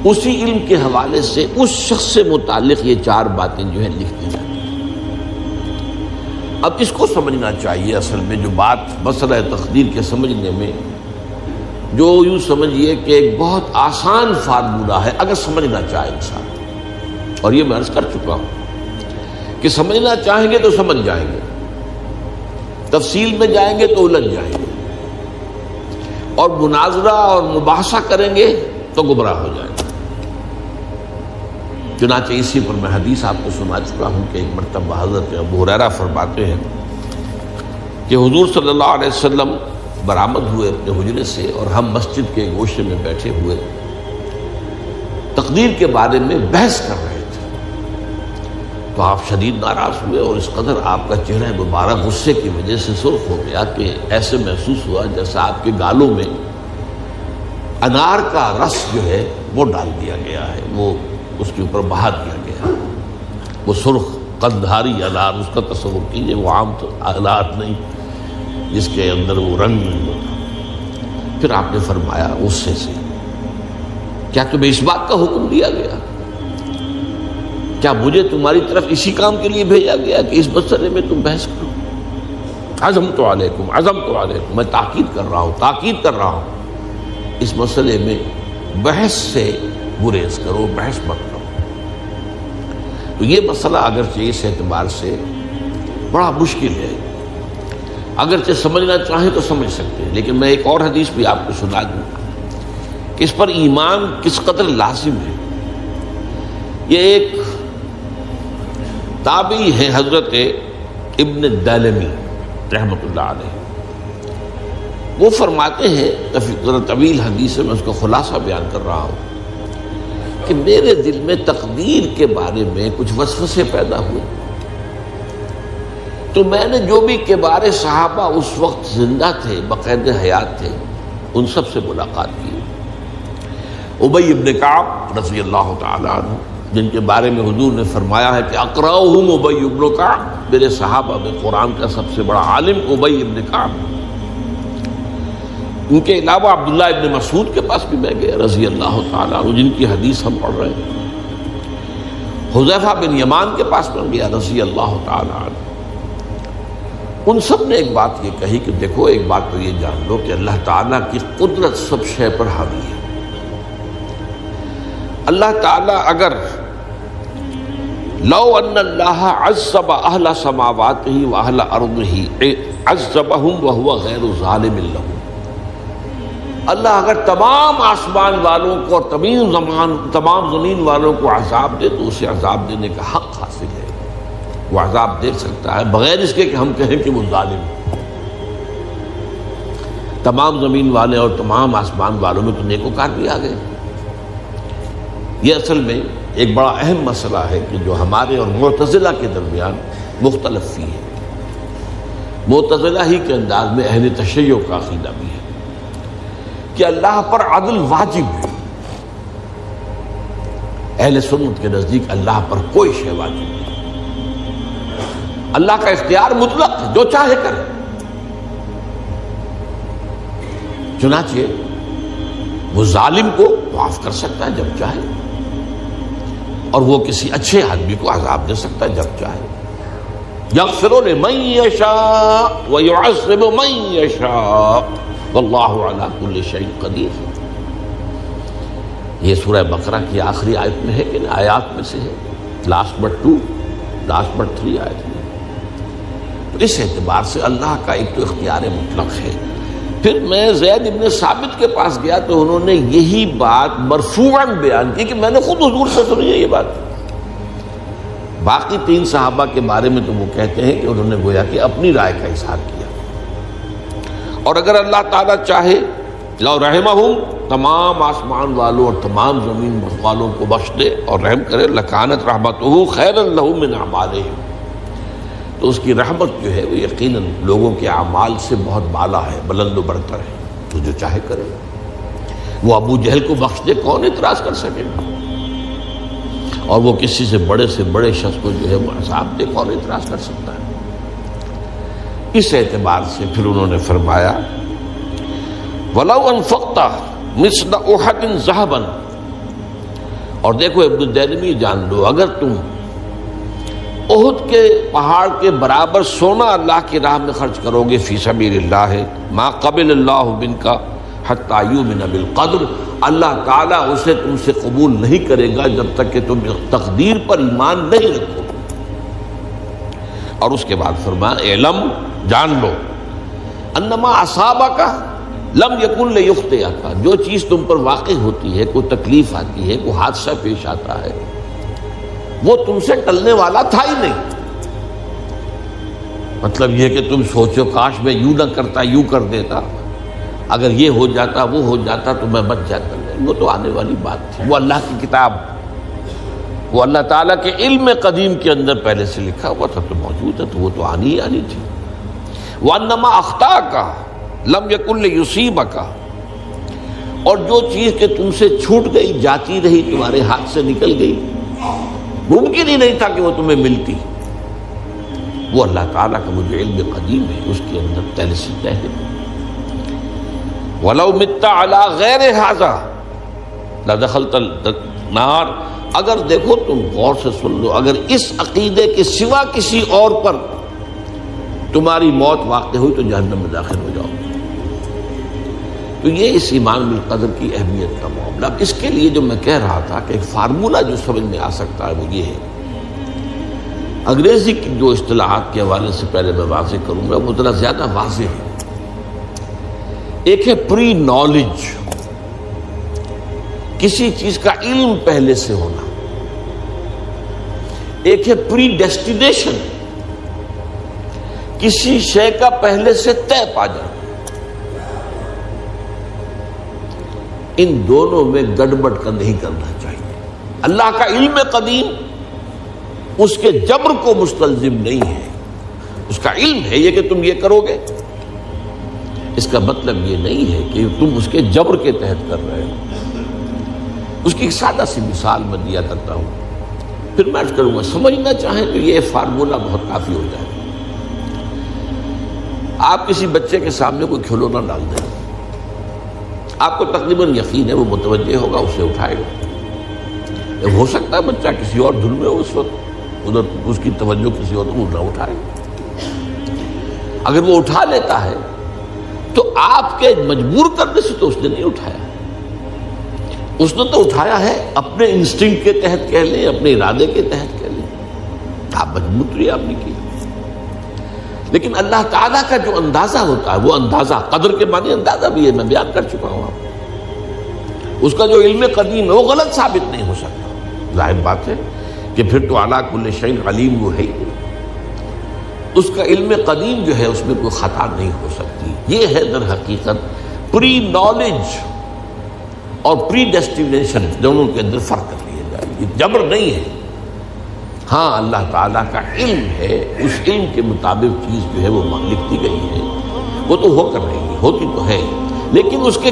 اسی علم کے حوالے سے اس شخص سے متعلق یہ 4 باتیں جو ہیں لکھ دی جاتی ہیں۔ اب اس کو سمجھنا چاہیے، اصل میں جو بات مسئلہ تقدیر کے سمجھنے میں جو یوں سمجھیے کہ ایک بہت آسان فارمولہ ہے اگر سمجھنا چاہے انسان، اور یہ میں عرض کر چکا ہوں کہ سمجھنا چاہیں گے تو سمجھ جائیں گے، تفصیل میں جائیں گے تو الجھ جائیں گے، اور مناظرہ اور مباحثہ کریں گے تو گمراہ ہو جائیں گے۔ چنانچہ اسی پر میں حدیث آپ کو سنا چکا ہوں کہ ایک مرتبہ حضرت ابو ہریرہ فرماتے ہیں کہ حضور صلی اللہ علیہ وسلم برآمد ہوئے اپنے حجرے سے، اور ہم مسجد کے گوشے میں بیٹھے ہوئے تقدیر کے بارے میں بحث کر رہے تھے، تو آپ شدید ناراض ہوئے، اور اس قدر آپ کا چہرہ مبارک غصے کی وجہ سے سرخ ہو گیا کہ ایسے محسوس ہوا جیسا آپ کے گالوں میں انار کا رس جو ہے وہ ڈال دیا گیا ہے، وہ اس کے اوپر بہا دیا گیا، وہ سرخ قندھاری انار، اس کا تصور کیجئے، وہ عام تو انار نہیں جس کے اندر وہ رنگ نہیں ہوتا۔ پھر آپ نے فرمایا غصے سے، کیا تمہیں اس بات کا حکم دیا گیا؟ کیا مجھے تمہاری طرف اسی کام کے لیے بھیجا گیا کہ اس مسئلے میں تم بحث کرو؟ عزمت علیکم، میں تاکید کر رہا ہوں اس مسئلے میں بحث سے گریز کرو، بحث مت کرو۔ تو یہ مسئلہ اگرچہ اس اعتبار سے بڑا مشکل ہے، اگرچہ سمجھنا چاہیں تو سمجھ سکتے ہیں، لیکن میں ایک اور حدیث بھی آپ کو سنا دوں کہ اس پر ایمان کس قدر لازم ہے۔ یہ ایک تابعی ہے حضرت ابن دالمی رحمۃ اللہ علیہ، وہ فرماتے ہیں، طویل حدیث ہے، میں اس کا خلاصہ بیان کر رہا ہوں، کہ میرے دل میں تقدیر کے بارے میں کچھ وسوسے پیدا ہوئے، تو میں نے جو بھی کبار صحابہ اس وقت زندہ تھے، بقید حیات تھے، ان سب سے ملاقات کی۔ ابی ابن کعب رضی اللہ تعالی عنہ، جن کے بارے میں حضور نے فرمایا ہے کہ اقرأہم ابی ابن کعب، میرے صحابہ میں قرآن کا سب سے بڑا عالم ابی ابن کعب۔ ان کے علاوہ عبداللہ ابن مسعود کے پاس بھی میں گیا رضی اللہ تعالیٰ عنہ، جن کی حدیث ہم پڑھ رہے ہیں۔ حذیفہ بن یمان کے پاس میں گیا رضی اللہ تعالیٰ عنہ۔ ان سب نے ایک بات یہ کہی کہ دیکھو، ایک بات تو یہ جان لو کہ اللہ تعالیٰ کی قدرت سب شے پر حاوی ہے۔ اللہ تعالیٰ اگر لو ان اللہ عذب اہل سماواتہ واہل ارضہ عذبہم وہو غیر ظالم لہم، اللہ اگر تمام آسمان والوں کو اور تمام زمین والوں کو عذاب دے تو اسے عذاب دینے کا حق حاصل ہے، وہ عذاب دے سکتا ہے بغیر اس کے کہ ہم کہیں کہ وہ ظالم ہے۔ تمام زمین والے اور تمام آسمان والوں میں تو نیکوکار بھی آ گئے۔ یہ اصل میں ایک بڑا اہم مسئلہ ہے کہ جو ہمارے اور معتزلہ کے درمیان مختلف فی ہے۔ معتزلہ ہی کے انداز میں اہل تشیع کا عقیدہ بھی ہے کہ اللہ پر عدل واجب ہے، اہل سنت کے نزدیک اللہ پر کوئی شے واجب نہیں، اللہ کا اختیار مطلق ہے، جو چاہے کرے۔ چنانچہ وہ ظالم کو معاف کر سکتا ہے جب چاہے، اور وہ کسی اچھے آدمی کو عذاب دے سکتا ہے جب چاہے۔ یغفر لمن یشاء ویعذب من یشاء واللہ علی کل شیء قدیر۔ یہ سورہ بقرہ کی آخری آیت میں ہے کہ آیات میں سے ہے، لاسٹ بٹ 3 آیت میں۔ تو اس اعتبار سے اللہ کا ایک تو اختیار مطلق ہے۔ پھر میں زید ابن ثابت کے پاس گیا تو انہوں نے یہی بات مرفوعاً بیان کی کہ میں نے خود حضور سے سنی ہے یہ بات۔ باقی 3 صحابہ کے بارے میں تو وہ کہتے ہیں کہ انہوں نے گویا کہ اپنی رائے کا اظہار کیا، اور اگر اللہ تعالیٰ چاہے لو رحمہم، تمام آسمان والوں اور تمام زمین والوں کو بخش دے اور رحم کرے، لکانت رحمتہ خیرا لہم من اعمالہم، تو اس کی رحمت جو ہے وہ یقیناً لوگوں کے اعمال سے بہت بالا ہے، بلند و برتر ہے، تو جو چاہے کرے۔ وہ ابو جہل کو بخش دے، کون اعتراض کر سکے گا؟ اور وہ کسی سے بڑے شخص کو جو ہے وہ عذاب دے، کون اعتراض کر سکتا ہے؟ اس اعتبار سے پھر انہوں نے فرمایا وَلَوْ أَنفَقْتَ مِثْلَ أُحَدٍ ذَهَبًا اور دیکھو ابن دیلمی جان لو، اگر تم احد کے پہاڑ کے برابر سونا اللہ کی راہ میں خرچ کرو گے فی سبیل اللہ ما قبل اللہ منک حتی یؤمن بالقدر، اللہ تعالیٰ اسے تم سے قبول نہیں کرے گا جب تک کہ تم تقدیر پر ایمان نہیں رکھو۔ اور اس کے بعد فرمایا اعلم، جان لو، انما اصابک لم یکن لیخطئک، جو چیز تم پر واقع ہوتی ہے، کوئی تکلیف آتی ہے، کوئی حادثہ پیش آتا ہے، وہ تم سے ٹلنے والا تھا ہی نہیں۔ مطلب یہ کہ تم سوچو کاش میں یوں نہ کرتا، یوں کر دیتا، اگر یہ ہو جاتا، وہ ہو جاتا تو میں بچ جاتا، وہ تو آنے والی بات تھی، وہ اللہ کی کتاب، وہ اللہ تعالیٰ کے علم قدیم کے اندر پہلے سے لکھا ہوا تھا، تو موجود ہے، تو وہ تو آنی ہی آنی تھی۔ وَأَنَّمَا أَخْطَأَكَ لَمْ يَكُنْ لِيُصِيبَكَ، اور جو چیز کہ تم سے چھوٹ گئی، جاتی رہی، تمہارے ہاتھ سے نکل گئی، ممکن ہی نہیں تھا کہ وہ تمہیں ملتی، وہ اللہ تعالیٰ کا وہ جو علم قدیم ہے اس کے اندر پہلے سے طے ہے۔ وَلَوْ مِتَّ عَلَىٰ غَيْرِ هَٰذَا لَدَخَلْتَ النَّارَ، اگر دیکھو تم غور سے سن لو، اگر اس عقیدے کے سوا کسی اور پر تمہاری موت واقع ہوئی تو جہنم میں داخل ہو جاؤ۔ تو یہ اس ایمان بالقدر کی اہمیت کا معاملہ۔ اس کے لیے جو میں کہہ رہا تھا کہ ایک فارمولہ جو سمجھ میں آ سکتا ہے وہ یہ ہے، انگریزی کی جو اصطلاحات کے حوالے سے پہلے میں واضح کروں گا وہ ذرا زیادہ واضح ہے۔ ایک ہے پری نالج، کسی چیز کا علم پہلے سے ہونا، ایک ہے پری ڈیسٹینیشن، کسی شے کا پہلے سے طے پا جانا۔ ان دونوں میں گڑبڑ کا نہیں کرنا چاہیے۔ اللہ کا علم قدیم اس کے جبر کو مستلزم نہیں ہے، اس کا علم ہے یہ کہ تم یہ کرو گے، اس کا مطلب یہ نہیں ہے کہ تم اس کے جبر کے تحت کر رہے ہو۔ اس کی ایک سادہ سی مثال میں دیا کرتا ہوں، پھر میں کروں گا، سمجھنا چاہیں تو یہ فارمولہ بہت کافی ہو جائے۔ آپ کسی بچے کے سامنے کوئی کھلونا ڈال دیں، آپ کو تقریباً یقین ہے وہ متوجہ ہوگا، اسے اٹھائے گا۔ ہو سکتا ہے بچہ کسی اور دھن میں ہو اس وقت، ادھر اس کی توجہ کسی اور کو نہ اٹھائے۔ اگر وہ اٹھا لیتا ہے تو آپ کے مجبور کرنے سے تو اس نے نہیں اٹھایا، اس نے تو اٹھایا ہے اپنے انسٹنکٹ کے تحت کہہ لیں، اپنے ارادے کے تحت کہہ لیں، آپ مجبور تو آپ نے کی۔ لیکن اللہ تعالیٰ کا جو اندازہ ہوتا ہے، وہ اندازہ قدر کے معنی اندازہ بھی ہے، میں بیان کر چکا ہوں آپ کو۔ اس کا جو علم قدیم ہے وہ غلط ثابت نہیں ہو سکتا، ظاہر بات ہے کہ پھر تو اعلیٰ کل شیء علیم وہ ہے، اس کا علم قدیم جو ہے اس میں کوئی خطا نہیں ہو سکتی۔ یہ ہے در حقیقت پری نالج اور پری ڈیسٹینیشن، دونوں کے اندر فرق کر لیا جائے، یہ جبر نہیں ہے۔ ہاں اللہ تعالیٰ کا علم ہے، اس علم کے مطابق چیز جو ہے وہ لکھتی گئی ہے، وہ تو ہو کر رہی ہے، ہوتی تو ہے، لیکن اس کے